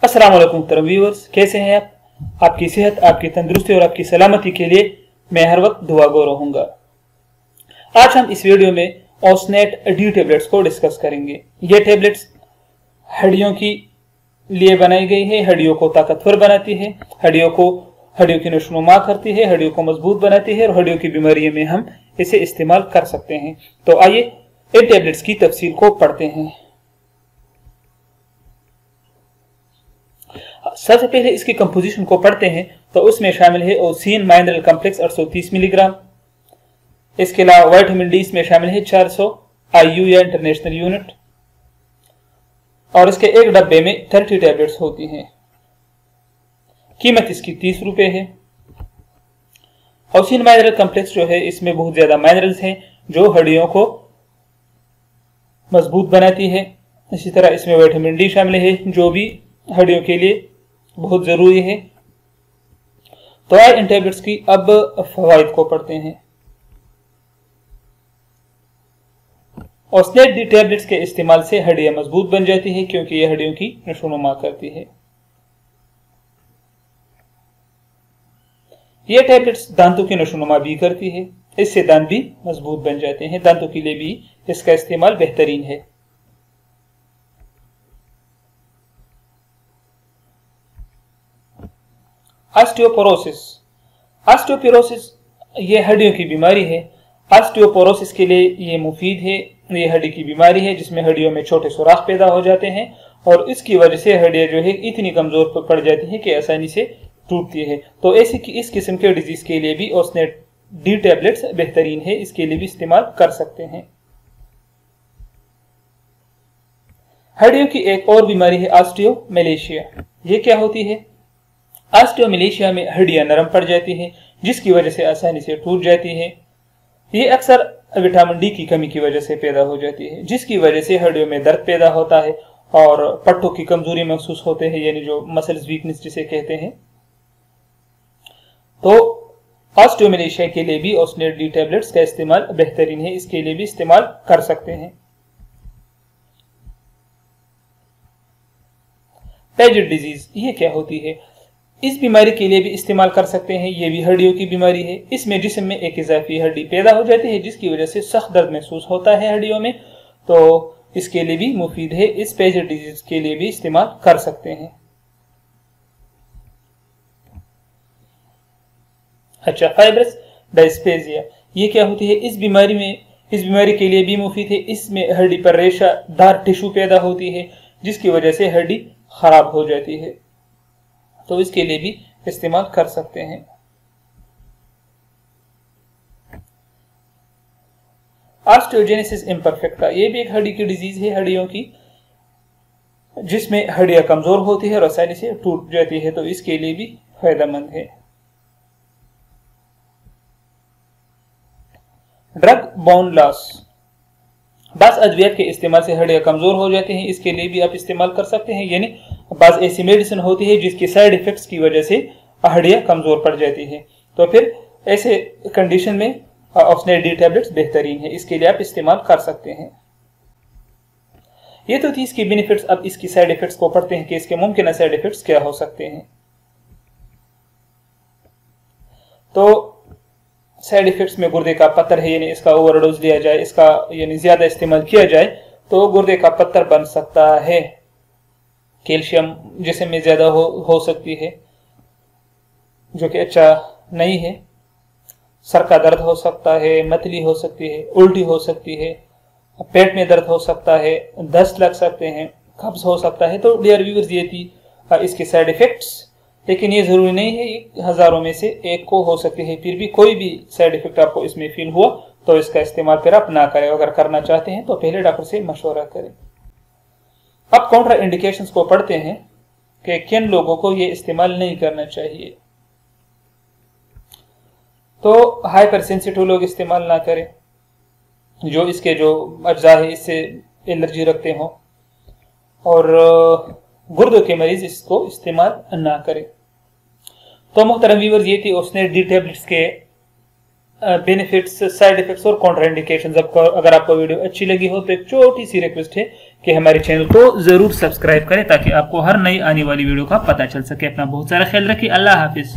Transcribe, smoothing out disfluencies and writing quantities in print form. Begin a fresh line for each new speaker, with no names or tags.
अस्सलाम वालेकुम मुहतरम व्यूअर्स, कैसे हैं आप? आपकी सेहत, आपकी तंदुरुस्ती और आपकी सलामती के लिए मैं हर वक्त दुआ गो रहूंगा। आज हम इस वीडियो में ओसनेट डी टेबलेट्स को डिस्कस करेंगे। ये टेबलेट्स हड्डियों की लिए बनाई गई है, हड्डियों को ताकतवर बनाती है, हड्डियों की नशोनुमा करती है, हड्डियों को मजबूत बनाती है और हड्डियों की बीमारियों में हम इसे इस्तेमाल कर सकते हैं। तो आइए इन टेबलेट्स की तफसील को पढ़ते हैं। सबसे पहले इसकी कंपोजिशन को पढ़ते हैं। तो उसमें शामिल है ओसिन माइनरल कॉम्प्लेक्स 830 मिलीग्राम। इसके अलावा विटामिन डी इसमें शामिल है 400 IU या इंटरनेशनल यूनिट, और इसके एक डब्बे में 30 टैबलेट्स होती हैं। कीमत इसकी 30 रुपए है। ओसिन माइनरल कॉम्प्लेक्स जो है, इसमें बहुत ज्यादा माइनरल्स हैं जो हड्डियों को मजबूत बनाती है। इसी तरह इसमें विटामिन डी शामिल है जो भी हड्डियों के लिए बहुत जरूरी है। तो आइए इन टैबलेट्स की अब फवाइद को पढ़ते हैं। ओसनेट डी टैबलेट्स के इस्तेमाल से हड्डियां मजबूत बन जाती है क्योंकि यह हड्डियों की नशोनुमा करती है। यह टैबलेट्स दांतों की नशोनुमा भी करती है, इससे दांत भी मजबूत बन जाते हैं। दांतों के लिए भी इसका इस्तेमाल बेहतरीन है। ऑस्टियोपोरोसिस ये हड्डियों की बीमारी है। ऑस्टियोपोरोसिस के लिए ये मुफीद है। ये हड्डी की बीमारी है जिसमें हड्डियों में छोटे सुराख पैदा हो जाते हैं और इसकी वजह से हड्डियां जो है इतनी कमजोर पड़ जाती हैं कि आसानी से टूटती है। तो ऐसी इस किस्म के डिजीज के लिए भी ओसनेट डी टैबलेट्स बेहतरीन है, इसके लिए भी इस्तेमाल कर सकते हैं। हड्डियों की एक और बीमारी है ऑस्टियोमैलेशिया। ये क्या होती है? ऑस्टियोमैलेशिया में हड्डियां नरम पड़ जाती हैं जिसकी वजह से आसानी से टूट जाती है। ये अक्सर विटामिन डी की कमी की वजह से पैदा हो जाती है, जिसकी वजह से हड्डियों में दर्द पैदा होता है और पट्टों की कमजोरी महसूस होते हैं, यानी जो मसल्स वीकनेस जिसे कहते हैं। तो ऑस्टियोमैलेशिया के लिए भी ओसनेट डी टैबलेट्स का इस्तेमाल बेहतरीन है, इसके लिए भी इस्तेमाल कर सकते हैं। पेजेट डिजीज ये क्या होती है? इस बीमारी के लिए भी इस्तेमाल कर सकते हैं। ये भी हड्डियों की बीमारी है। इसमें जिस्म में एक इजाफी हड्डी पैदा हो जाती है जिसकी वजह से सख्त दर्द महसूस होता है हड्डियों में, तो इसके लिए भी मुफीद है। इस पेजेट डिजीज के लिए भी इस्तेमाल कर सकते हैं। अच्छा, फाइब्रस डायस्पेजिया ये क्या होती है? इस बीमारी के लिए भी मुफीद है। इसमें हड्डी पर रेशादार टिश्यू पैदा होती है जिसकी वजह से हड्डी खराब हो जाती है, तो इसके लिए भी इस्तेमाल कर सकते हैं। ऑस्टियोजेनेसिस इम्परफेक्टा ये भी एक हड्डी की डिजीज है, हड्डियों की, जिसमें हड्डियां कमजोर होती है और आसानी से टूट जाती है, तो इसके लिए भी फायदेमंद है। ड्रग बोन लॉस बास अद्वियात के इस्तेमाल से हड्डियां कमजोर हो जाती हैं, इसके लिए भी आप इस्तेमाल कर सकते हैं। यानी बास ऐसी मेडिसिन होती है जिसके साइड इफेक्ट्स की वजह से हड्डियां कमजोर पड़ जाती है, तो फिर ऐसे कंडीशन में ओसनेट डी टैबलेट्स बेहतरीन है, इसके लिए आप इस्तेमाल कर सकते हैं। ये तो थी इसकी बेनिफिट्स। अब इसकी साइड इफेक्ट्स को पढ़ते हैं कि इसके मुमकिन साइड इफेक्ट्स क्या हो सकते हैं। तो साइड इफेक्ट्स में गुर्दे का पत्थर है, यानी इसका ओवरडोज लिया जाए, इसका यानी ज्यादा इस्तेमाल किया जाए तो गुर्दे का पत्थर बन सकता है। कैल्शियम जिस्म में ज्यादा हो सकती है जो कि अच्छा नहीं है। सर का दर्द हो सकता है, मतली हो सकती है, उल्टी हो सकती है, पेट में दर्द हो सकता है, दस्त लग सकते हैं, कब्ज हो सकता है। तो डियर व्यूअर्स ये थी इसके साइड इफेक्ट्स, लेकिन ये जरूरी नहीं है, हजारों में से एक को हो सकती है। फिर भी कोई भी साइड इफेक्ट आपको इसमें फील हुआ तो इसका इस्तेमाल फिर आप ना करें। अगर करना चाहते हैं तो पहले डॉक्टर से मशवरा करें। अब काउंटर इंडिकेशंस को पढ़ते हैं कि किन लोगों को ये इस्तेमाल नहीं करना चाहिए। तो हाइपर सेंसिटिव लोग इस्तेमाल ना करें, जो इसके जो अज्जा है इससे एलर्जी रखते हो, और गुर्दों के मरीज इसको इस्तेमाल ना करें। तो मुहतरम व्यूअर्स ये थी ओसनेट डी टैबलेट्स के बेनिफिट्स, साइड इफेक्ट्स और कॉन्ट्राइंडिकेशंस। अगर आपको वीडियो अच्छी लगी हो तो एक छोटी सी रिक्वेस्ट है कि हमारे चैनल को जरूर सब्सक्राइब करें ताकि आपको हर नई आने वाली वीडियो का पता चल सके। अपना बहुत सारा ख्याल रखिए। अल्लाह हाफिज।